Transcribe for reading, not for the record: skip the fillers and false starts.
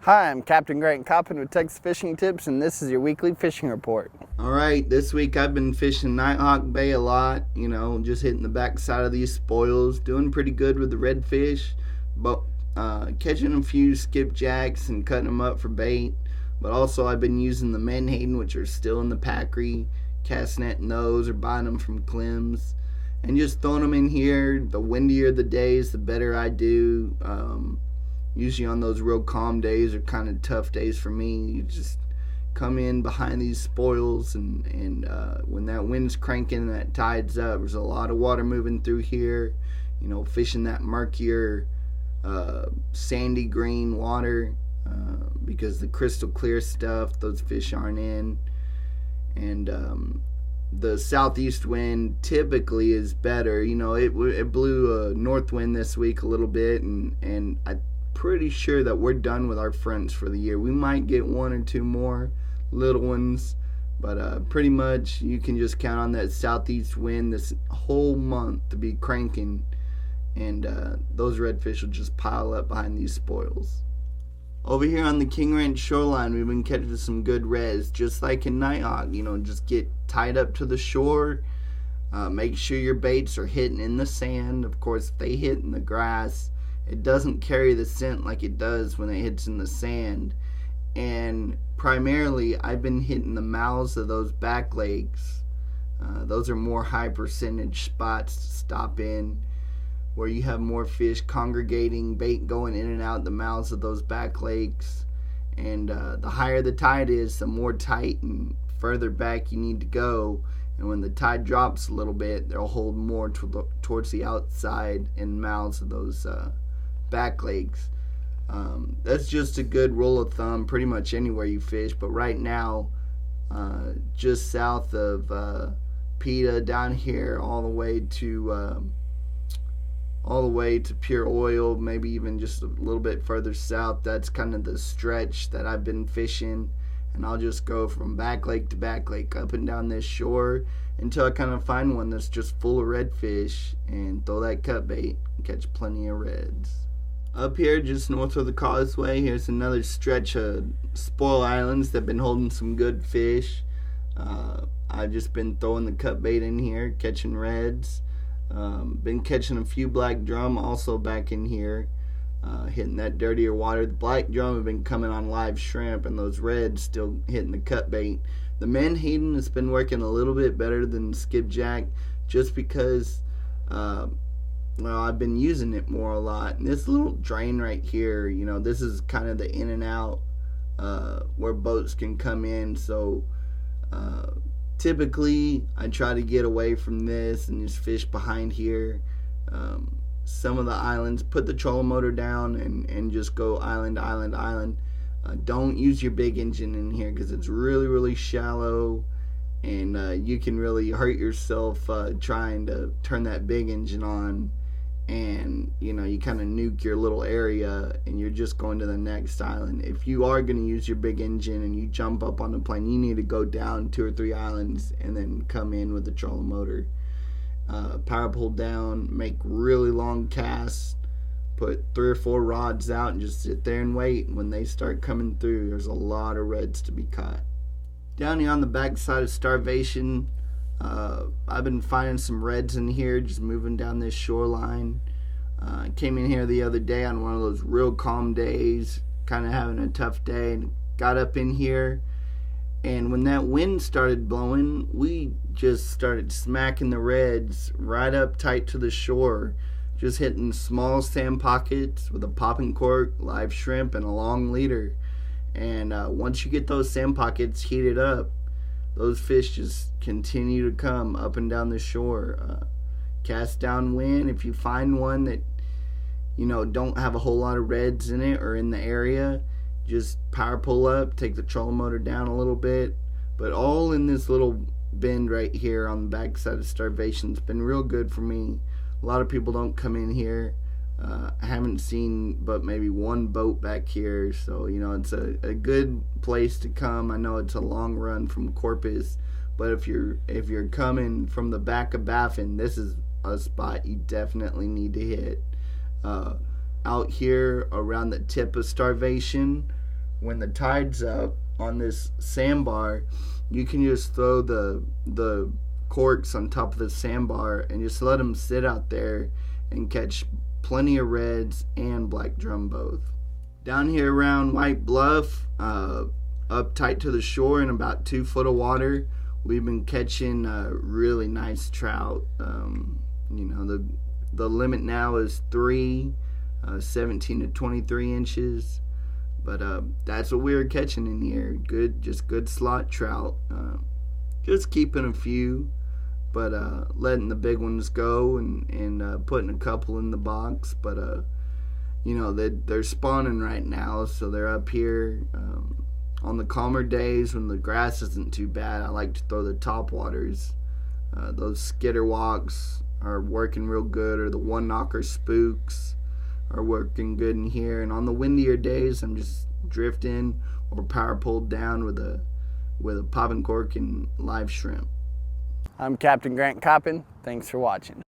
Hi, I'm Captain Grant Coppin with Texas Fishing Tips, and this is your weekly fishing report. All right, this week I've been fishing Nighthawk Bay a lot, just hitting the backside of these spoils, doing pretty good with the redfish, but catching a few skipjacks and cutting them up for bait. But also I've been using the menhaden, which are still in the packery, cast netting those or buying them from Clem's, and just throwing them in here. The windier the days, the better I do. Usually on those real calm days are kind of tough days for me. You just come in behind these spoils, and when that wind's cranking and that tide's up, there's a lot of water moving through here. Fishing that murkier, sandy green water because the crystal clear stuff those fish aren't in. And the southeast wind typically is better. It blew a north wind this week a little bit, and I pretty sure that we're done with our fronts for the year. We might get one or two more little ones, but pretty much you can just count on that southeast wind this whole month to be cranking, and those redfish will just pile up behind these spoils. Over here on the King Ranch shoreline, we've been catching some good reds, just like in Nighthawk. Just get tied up to the shore. Make sure your baits are hitting in the sand. Of course, if they hit in the grass, it doesn't carry the scent like it does when it hits in the sand. And primarily, I've been hitting the mouths of those back legs. Those are more high percentage spots to stop in, where you have more fish congregating, bait going in and out the mouths of those back legs. And the higher the tide is, the more tight and further back you need to go. And when the tide drops a little bit, they'll hold more towards the outside and mouths of those back legs. That's just a good rule of thumb pretty much anywhere you fish, but right now just south of PETA down here all the way to Pure Oil, maybe even just a little bit further south, that's kind of the stretch that I've been fishing. And I'll just go from back lake to back lake up and down this shore until I kind of find one that's just full of redfish and throw that cut bait and catch plenty of reds. Up here, just north of the causeway, here's another stretch of spoil islands that have been holding some good fish. I've just been throwing the cut bait in here, catching reds. Been catching a few black drum also back in here, hitting that dirtier water. The black drum have been coming on live shrimp, and those reds still hitting the cut bait. The menhaden has been working a little bit better than skipjack, just because I've been using it more a lot. And this little drain right here, this is kind of the in and out where boats can come in. So typically I try to get away from this and just fish behind here. Some of the islands, put the trolling motor down and just go island to island to island. Don't use your big engine in here because it's really, really shallow, and you can really hurt yourself trying to turn that big engine on, and you kind of nuke your little area and you're just going to the next island. If you are going to use your big engine and you jump up on the plane, you need to go down 2 or 3 islands and then come in with the trolling motor. Power pull down, make really long casts, put 3 or 4 rods out and just sit there and wait. And when they start coming through, there's a lot of reds to be caught. Down here on the backside of Starvation, I've been finding some reds in here, just moving down this shoreline. Came in here the other day on one of those real calm days, kind of having a tough day, and got up in here. And when that wind started blowing, we just started smacking the reds right up tight to the shore, just hitting small sand pockets with a popping cork, live shrimp, and a long leader. And once you get those sand pockets heated up, those fish just continue to come up and down the shore. Cast downwind. If you find one that don't have a whole lot of reds in it or in the area, just power pull up, take the trolling motor down a little bit. But all in this little bend right here on the backside of Starvation. It's been real good for me. A lot of people don't come in here. I haven't seen but maybe one boat back here, so it's a good place to come. I know it's a long run from Corpus, but if you're coming from the back of Baffin, this is a spot you definitely need to hit. Out here around the tip of Starvation, when the tide's up on this sandbar, you can just throw the corks on top of the sandbar and just let them sit out there and catch plenty of reds and black drum both. Down here around White Bluff, up tight to the shore in about 2 foot of water, we've been catching really nice trout. The limit now is 3, 17 to 23 inches. But that's what we were catching in here. Good slot trout. Just keeping a few, but letting the big ones go and putting a couple in the box. But they're spawning right now, so they're up here. On the calmer days when the grass isn't too bad, I like to throw the top waters. Those skitter walks are working real good, or the one knocker spooks are working good in here. And on the windier days, I'm just drifting or power pulled down with a popping cork and live shrimp. I'm Captain Grant Coppin. Thanks for watching.